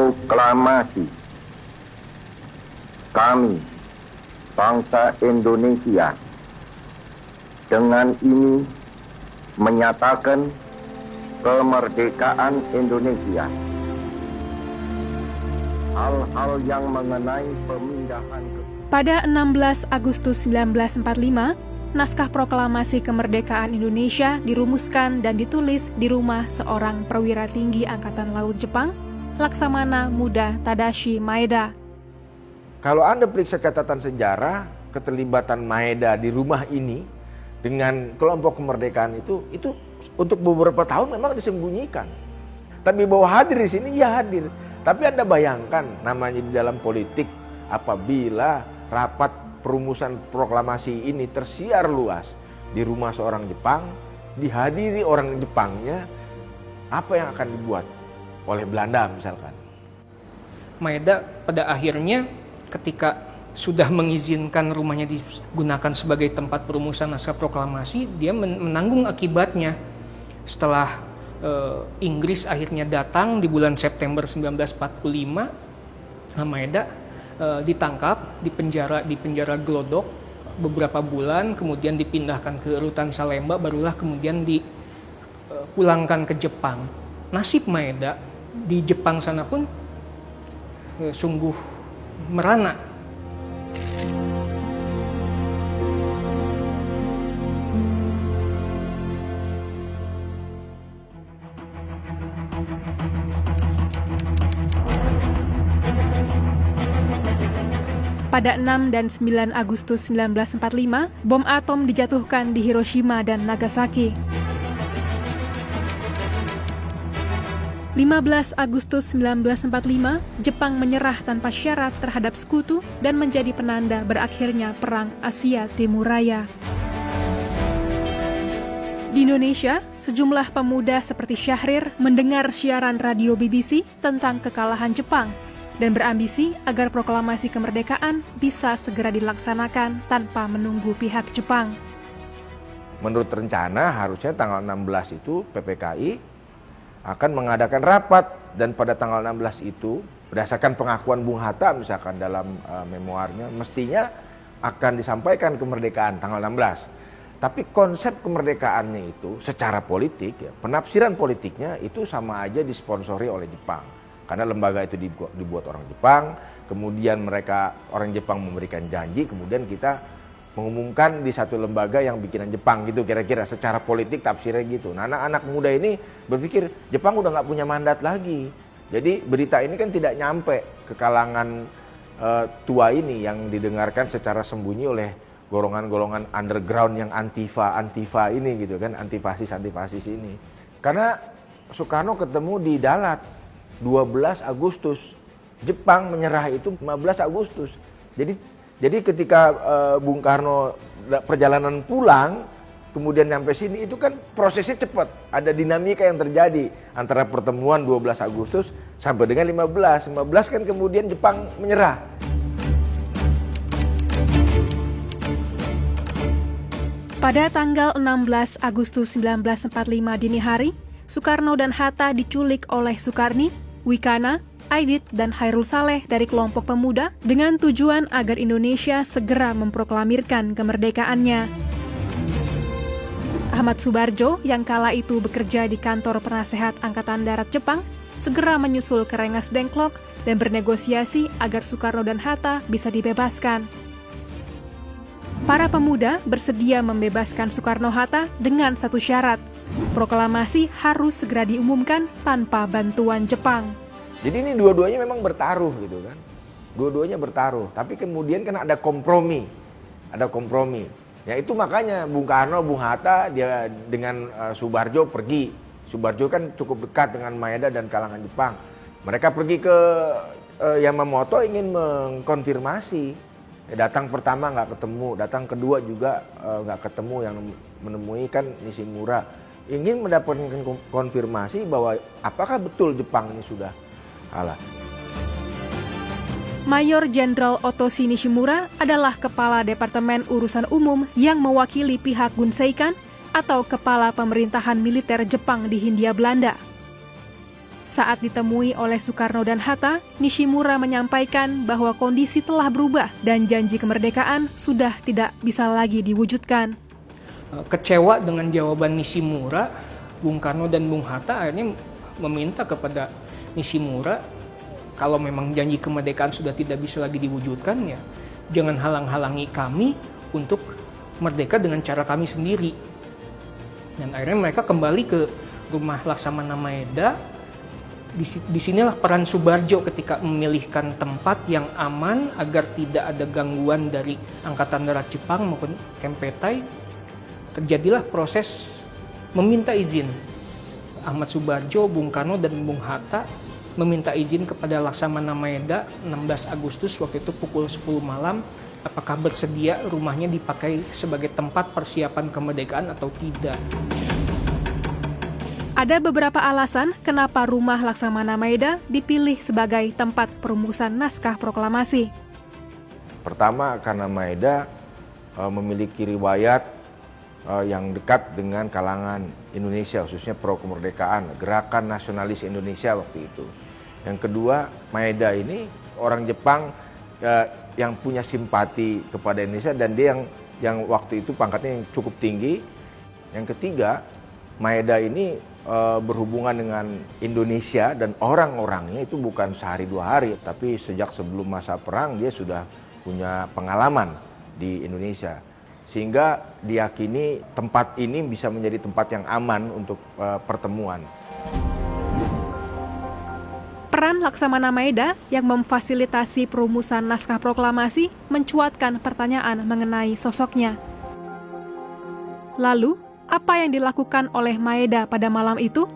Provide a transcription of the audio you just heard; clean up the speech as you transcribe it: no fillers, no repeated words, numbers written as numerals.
Proklamasi. Kami, bangsa Indonesia, dengan ini menyatakan kemerdekaan Indonesia. Hal-hal yang mengenai pemindahan Pada 16 Agustus 1945, naskah proklamasi kemerdekaan Indonesia dirumuskan dan ditulis di rumah seorang perwira tinggi Angkatan Laut Jepang, Laksamana Muda Tadashi Maeda. Kalau Anda periksa catatan sejarah, keterlibatan Maeda di rumah ini dengan kelompok kemerdekaan itu untuk beberapa tahun memang disembunyikan. Tapi bahwa hadir di sini, ya hadir. Tapi Anda bayangkan namanya di dalam politik, apabila rapat perumusan proklamasi ini tersiar luas di rumah seorang Jepang, dihadiri orang Jepangnya, apa yang akan dibuat oleh Belanda misalkan? Maeda pada akhirnya ketika sudah mengizinkan rumahnya digunakan sebagai tempat perumusan naskah proklamasi, dia menanggung akibatnya. Setelah Inggris akhirnya datang di bulan September 1945, Maeda ditangkap, di penjara Glodok beberapa bulan, kemudian dipindahkan ke Rutan Salemba, barulah kemudian dipulangkan ke Jepang. Nasib Maeda di Jepang sana pun sungguh merana. Pada 6 dan 9 Agustus 1945, bom atom dijatuhkan di Hiroshima dan Nagasaki. 15 Agustus 1945, Jepang menyerah tanpa syarat terhadap sekutu dan menjadi penanda berakhirnya Perang Asia Timur Raya. Di Indonesia, sejumlah pemuda seperti Syahrir mendengar siaran radio BBC tentang kekalahan Jepang dan berambisi agar proklamasi kemerdekaan bisa segera dilaksanakan tanpa menunggu pihak Jepang. Menurut rencana harusnya tanggal 16 itu PPKI akan mengadakan rapat, dan pada tanggal 16 itu berdasarkan pengakuan Bung Hatta misalkan dalam memoarnya mestinya akan disampaikan kemerdekaan tanggal 16. Tapi konsep kemerdekaannya itu secara politik, ya, penafsiran politiknya itu sama aja disponsori oleh Jepang. Karena lembaga itu dibuat orang Jepang, kemudian orang Jepang memberikan janji, kemudian kita mengumumkan di satu lembaga yang bikinan Jepang gitu, kira-kira secara politik tafsirnya gitu. Nah, anak-anak muda ini berpikir Jepang udah nggak punya mandat lagi. Jadi berita ini kan tidak nyampe ke kalangan tua ini yang didengarkan secara sembunyi oleh golongan-golongan underground yang antifa ini gitu kan, antifasis ini. Karena Soekarno ketemu di Dalat 12 Agustus, Jepang menyerah itu 15 Agustus. Jadi ketika Bung Karno perjalanan pulang, kemudian sampai sini itu kan prosesnya cepat. Ada dinamika yang terjadi antara pertemuan 12 Agustus sampai dengan 15 kan kemudian Jepang menyerah. Pada tanggal 16 Agustus 1945 dini hari, Soekarno dan Hatta diculik oleh Sukarni, Wikana, Aidit, dan Hairul Saleh dari kelompok pemuda dengan tujuan agar Indonesia segera memproklamirkan kemerdekaannya. Ahmad Subarjo yang kala itu bekerja di kantor penasehat Angkatan Darat Jepang segera menyusul ke Rengas Dengklok dan bernegosiasi agar Soekarno dan Hatta bisa dibebaskan. Para pemuda bersedia membebaskan Soekarno-Hatta dengan satu syarat, proklamasi harus segera diumumkan tanpa bantuan Jepang. Jadi ini dua-duanya memang bertaruh gitu kan. Dua-duanya bertaruh, tapi kemudian kan ada kompromi. Ya itu makanya Bung Karno, Bung Hatta dia dengan Subarjo pergi. Subarjo kan cukup dekat dengan Maeda dan kalangan Jepang. Mereka pergi ke Yamamoto ingin mengkonfirmasi. Datang pertama nggak ketemu, datang kedua juga nggak ketemu, yang menemui kan Nishimura. Ingin mendapatkan konfirmasi bahwa apakah betul Jepang ini sudah kalah. Mayor Jenderal Otoshi Nishimura adalah Kepala Departemen Urusan Umum yang mewakili pihak Gunseikan atau Kepala Pemerintahan Militer Jepang di Hindia Belanda. Saat ditemui oleh Soekarno dan Hatta, Nishimura menyampaikan bahwa kondisi telah berubah dan janji kemerdekaan sudah tidak bisa lagi diwujudkan. Kecewa dengan jawaban Nishimura, Bung Karno dan Bung Hatta akhirnya meminta kepada Nishimura, kalau memang janji kemerdekaan sudah tidak bisa lagi diwujudkan, ya jangan halang-halangi kami untuk merdeka dengan cara kami sendiri. Dan akhirnya mereka kembali ke rumah Laksamana Maeda. Disinilah peran Soebardjo ketika memilihkan tempat yang aman agar tidak ada gangguan dari Angkatan Darat Jepang maupun Kempetai. Terjadilah proses meminta izin. Ahmad Soebardjo, Bung Karno, dan Bung Hatta meminta izin kepada Laksamana Maeda 16 Agustus waktu itu pukul 10 malam. Apakah bersedia rumahnya dipakai sebagai tempat persiapan kemerdekaan atau tidak. Ada beberapa alasan kenapa rumah Laksamana Maeda dipilih sebagai tempat perumusan naskah proklamasi. Pertama, karena Maeda memiliki riwayat yang dekat dengan kalangan Indonesia, khususnya pro kemerdekaan, gerakan nasionalis Indonesia waktu itu. Yang kedua, Maeda ini orang Jepang yang punya simpati kepada Indonesia dan dia yang waktu itu pangkatnya yang cukup tinggi. Yang ketiga, Maeda ini berhubungan dengan Indonesia dan orang-orangnya itu bukan sehari dua hari, tapi sejak sebelum masa perang dia sudah punya pengalaman di Indonesia. Sehingga diyakini tempat ini bisa menjadi tempat yang aman untuk pertemuan. Peran Laksamana Maeda yang memfasilitasi perumusan naskah proklamasi mencuatkan pertanyaan mengenai sosoknya. Lalu, apa yang dilakukan oleh Maeda pada malam itu?